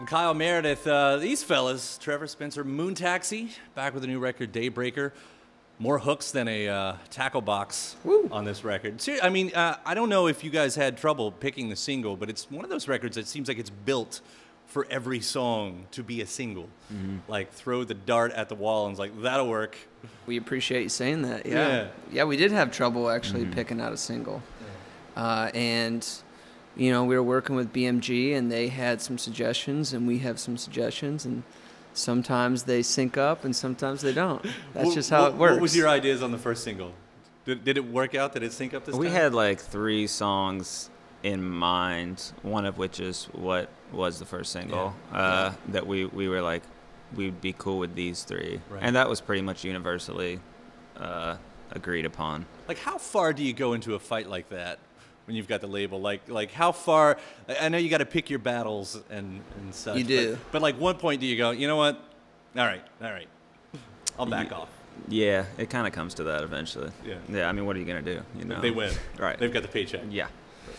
Kyle, Meredith, these fellas, Trevor, Spencer, Moon Taxi, back with a new record, Daybreaker. More hooks than a tackle box on this record. I mean, I don't know if you guys had trouble picking the single, but it's one of those records that seems like it's built for every song to be a single. Like, throw the dart at the wall and it's like, that'll work. We appreciate you saying that. Yeah, we did have trouble actually picking out a single. And, you know, we were working with BMG, and they had some suggestions, and we have some suggestions, and sometimes they sync up, and sometimes they don't. That's just how it works. What was your ideas on the first single? Did it work out? Did it sync up this time? We had like 3 songs in mind, one of which is what was the first single, that we were like, we'd be cool with these 3. Right. And that was pretty much universally agreed upon. Like, how far do you go into a fight like that when you've got the label? Like how far? I know you got to pick your battles and such. You do. But like, one point do you go, you know what? All right, I'll back off. Yeah, it kind of comes to that eventually. Yeah. I mean, what are you gonna do? You know, they win. Right. They've got the paycheck. Yeah.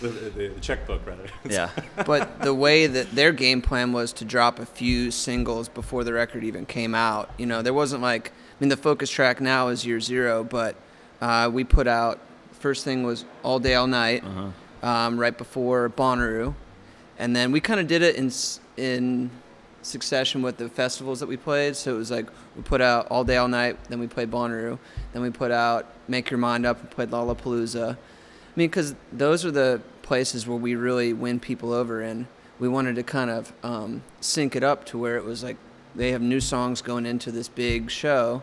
The checkbook, rather. Yeah. But the way that their game plan was to drop a few singles before the record even came out, you know, there wasn't like, I mean, the focus track now is Year Zero, but we put out, first thing was All Day, All Night, right before Bonnaroo. And then we kind of did it in succession with the festivals that we played. So it was like, we put out All Day, All Night, then we played Bonnaroo, then we put out Make Your Mind Up and played Lollapalooza. I mean, because those are the places where we really win people over, and we wanted to kind of sync it up to where it was like they have new songs going into this big show.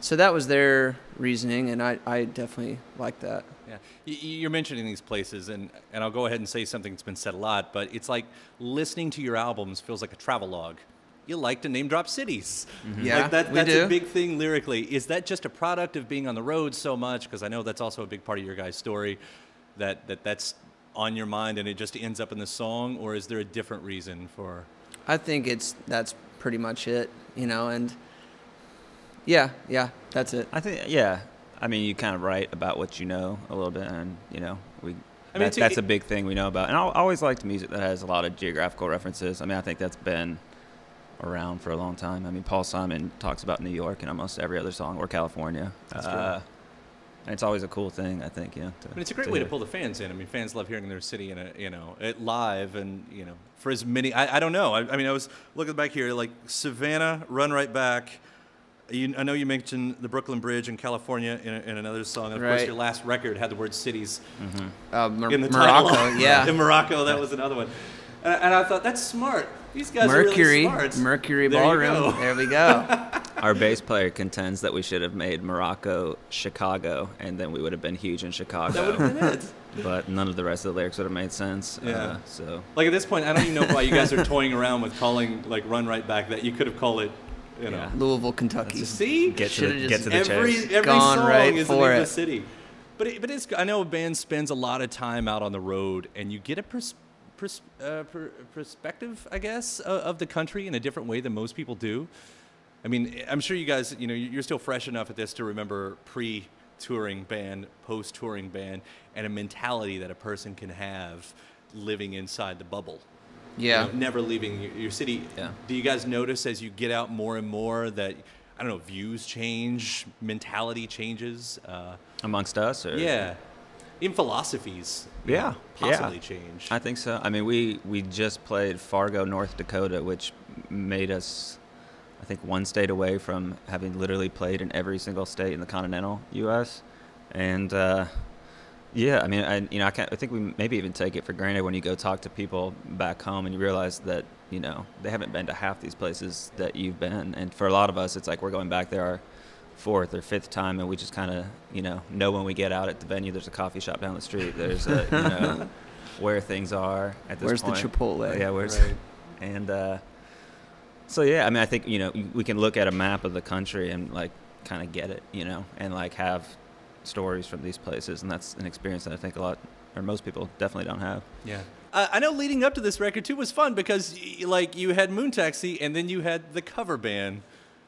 So that was their reasoning, and I definitely like that. Yeah, you're mentioning these places, and I'll go ahead and say something that's been said a lot, but it's like listening to your albums feels like a travelogue. You like to name drop cities. Yeah, like that's a big thing lyrically. Is that just a product of being on the road so much? Because I know that's also a big part of your guys' story, that's on your mind and it just ends up in the song, or is there a different reason for? I think that's pretty much it, you know, and yeah, that's it. I think, yeah. I mean, you kind of write about what you know a little bit, and, you know, that's a big thing we know about. And I always liked music that has a lot of geographical references. I mean, I think that's been around for a long time. I mean, Paul Simon talks about New York in almost every other song, or California. That's true. And it's always a cool thing, I think, you know. But it's a great way to pull the fans in. I mean, fans love hearing their city live, and, you know, for as many, I don't know. I mean, I was looking back here, like Savannah, Run Right Back. I know you mentioned the Brooklyn Bridge in California in another song. And of course, your last record had the word cities in the Morocco, title. yeah. In Morocco, that was another one. And I thought, that's smart. These guys are really smart. Mercury Ballroom. There we go. Our bass player contends that we should have made Morocco Chicago, and then we would have been huge in Chicago. That would have been it. But none of the rest of the lyrics would have made sense. Yeah. So, like, at this point, I don't even know why you guys are toying around with calling, like, Run Right Back that. You could have called it, you know. Louisville, Kentucky. See? Get to the chase. Every gone song right is for in the it. city. But it's, I know a band spends a lot of time out on the road, and you get a perspective, I guess, of the country in a different way than most people do. I mean, I'm sure you guys, you know, you're still fresh enough at this to remember pre-touring band, post-touring band, and a mentality that a person can have living inside the bubble. Yeah. You know, never leaving your city. Yeah. Do you guys notice as you get out more and more that, I don't know, views change, mentality changes? Amongst us? Or? Yeah. In philosophies, possibly change. I think so. I mean, we just played Fargo, North Dakota, which made us, I think, one state away from having literally played in every single state in the continental U.S. And yeah, I mean, I think we maybe even take it for granted when you go talk to people back home and you realize that, you know, they haven't been to half these places that you've been. And for a lot of us, it's like we're going back there our 4th or 5th time, and we just kind of, you know when we get out at the venue, there's a coffee shop down the street. There's a, you know, where things are at this point. Where's the Chipotle? Yeah, where's right. And so yeah, I mean, I think, you know, we can look at a map of the country and like kind of get it, you know, and like have stories from these places, and that's an experience that I think a lot, or most people, definitely don't have. Yeah. I know leading up to this record too was fun because like you had Moon Taxi, and then you had the cover band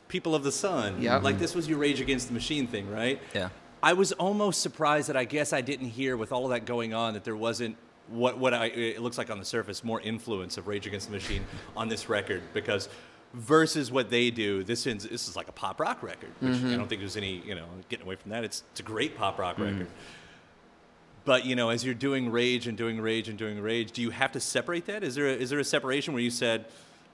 People of the Sun. Yeah. Like, this was your Rage Against the Machine thing, right? Yeah. I was almost surprised that I guess I didn't hear, with all of that going on, that there wasn't it looks like on the surface, more influence of Rage Against the Machine on this record, because versus what they do, this is like a pop rock record, which I don't think there's any, getting away from that. It's a great pop rock record. But, as you're doing Rage and doing Rage and doing Rage, do you have to separate that? Is there a separation where you said,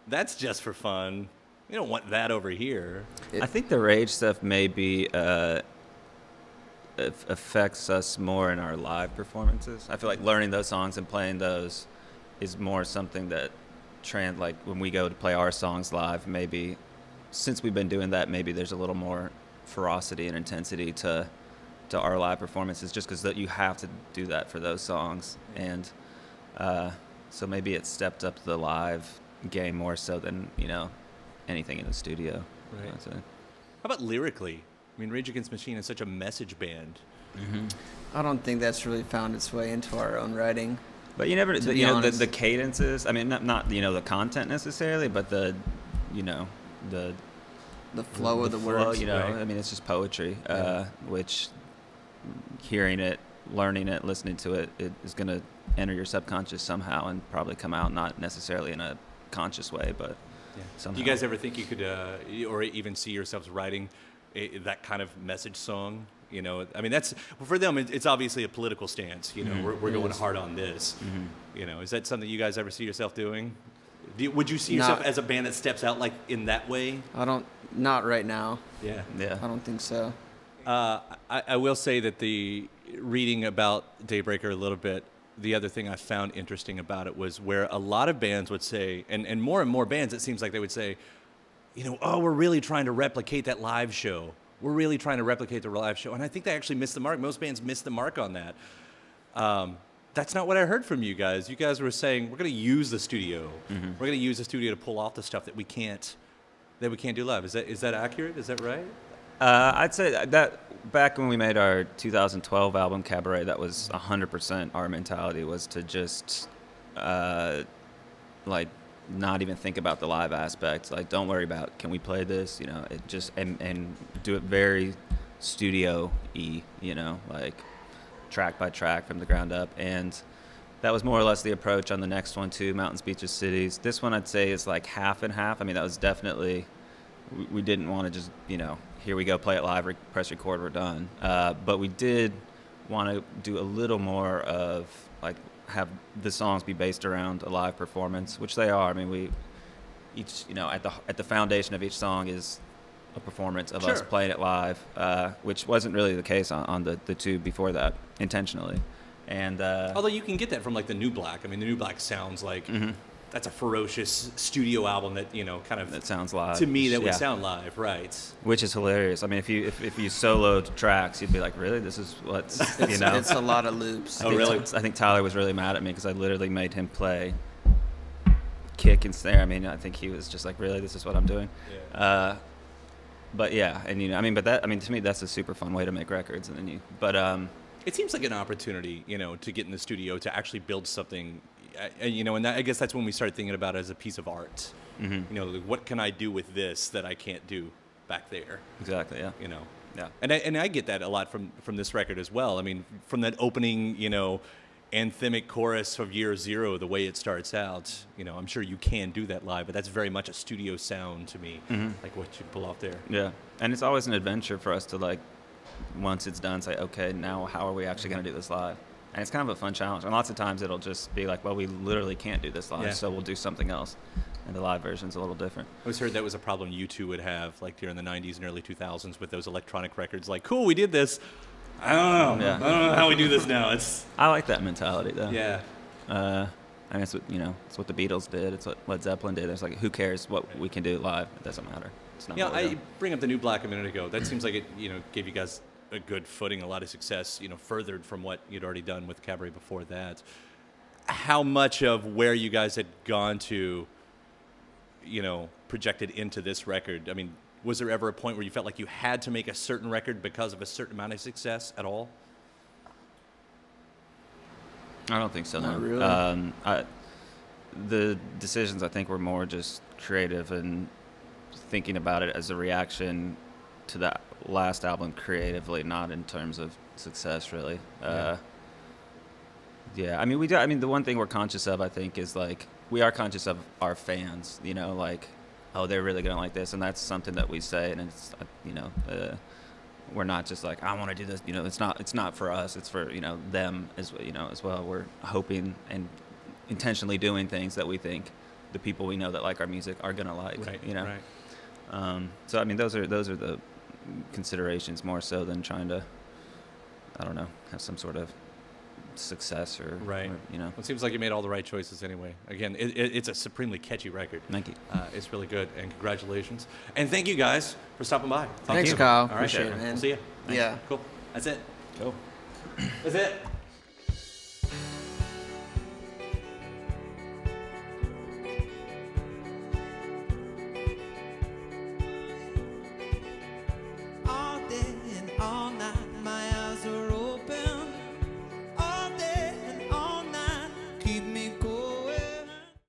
that's just for fun, we don't want that over here? I think the Rage stuff maybe affects us more in our live performances. I feel like learning those songs and playing those is more something that like when we go to play our songs live, maybe since we've been doing that, maybe there's a little more ferocity and intensity to our live performances, just because you have to do that for those songs. And so maybe it stepped up the live game more so than anything in the studio. Right. How about lyrically? I mean, Rage Against the Machine is such a message band. I don't think that's really found its way into our own writing. But you never, the cadences. I mean, not the content necessarily, but the flow of the words. Right. I mean, it's just poetry, which hearing it, learning it, listening to it, it is going to enter your subconscious somehow and probably come out not necessarily in a conscious way, but somehow. Do you guys ever think you could, or even see yourselves writing that kind of message song? I mean, that's for them. It's obviously a political stance. We're going hard on this. Is that something you guys ever see yourself doing? Would you see yourself as a band that steps out like in that way? Not right now. Yeah. I don't think so. I will say that reading about Daybreaker a little bit, the other thing I found interesting about it was where a lot of bands would say, and more bands, it seems like they would say, we're really trying to replicate that live show. We're really trying to replicate the live show. And I think they actually missed the mark. Most bands missed the mark on that. That's not what I heard from you guys. You guys were saying, we're going to use the studio. We're going to use the studio to pull off the stuff that we can't do live. Is that accurate? Is that right? I'd say that back when we made our 2012 album, Cabaret, that was 100% our mentality, was to just, not even think about the live aspect. Like, don't worry about, can we play this? It just, and do it very studio-y, like track by track from the ground up. And that was more or less the approach on the next one too, Mountains, Beaches, Cities. This one I'd say is like half and half. I mean, that was definitely, we didn't want to just, here we go, play it live, press record, we're done. But we did want to do a little more of, like, have the songs be based around a live performance, which they are. I mean, we each, at the foundation of each song is a performance of us playing it live, which wasn't really the case on the two before that, intentionally. And although you can get that from like the New Black. I mean, the New Black sounds like that's a ferocious studio album that kind of that sounds live to me. That would sound live, right? Which is hilarious. I mean, if you soloed tracks, you'd be like, really, this is what's It's a lot of loops. Oh, really? I think Tyler was really mad at me because I literally made him play kick and snare. I mean, I think he was just like, really, this is what I'm doing. Yeah. But yeah, and to me, that's a super fun way to make records. And then it seems like an opportunity, to get in the studio to actually build something. And I guess that's when we started thinking about it as a piece of art. Like, what can I do with this that I can't do back there? Exactly. Yeah. Yeah. And I get that a lot from this record as well. I mean, from that opening, anthemic chorus of Year Zero, the way it starts out. I'm sure you can do that live, but that's very much a studio sound to me, like what you pull off there. Yeah. And it's always an adventure for us to, like, once it's done, say, okay, now how are we actually going to do this live? And it's kind of a fun challenge. And lots of times it'll just be like, well, we literally can't do this live, so we'll do something else. And the live version's a little different. I always heard that was a problem you two would have, like during the 90s and early 2000s with those electronic records. Like, cool, we did this. I don't know. Yeah. I don't know how we do this now. I like that mentality, though. Yeah. I mean, it's what the Beatles did. It's what Led Zeppelin did. It's like, who cares what we can do live? It doesn't matter. It's not. I bring up the New Black a minute ago. That seems like it, gave you guys a good footing, a lot of success, furthered from what you'd already done with Cabaret before that. How much of where you guys had gone to, projected into this record? I mean, was there ever a point where you felt like you had to make a certain record because of a certain amount of success at all? I don't think so. Not no. really. The decisions, I think, were more just creative and thinking about it as a reaction to that last album creatively, not in terms of success, really. Yeah, I mean, we do. I mean, the one thing we're conscious of, I think, is like we are conscious of our fans. You know, like, oh, they're really gonna like this, and that's something that we say, and it's, you know, we're not just like, I want to do this. You know, it's not for us. It's for, you know, them as well. We're hoping and intentionally doing things that we think the people we know that like our music are gonna like. Right. You know. Right. So I mean, those are the considerations more so than trying to, I don't know, have some sort of success or you know. Well, it seems like you made all the right choices anyway. Again, it's a supremely catchy record. Thank you. It's really good, and congratulations. And thank you guys for stopping by. Thanks, Kyle. All right, Appreciate it, man. We'll see you. Thanks. Yeah. Cool. That's it. Cool. That's it.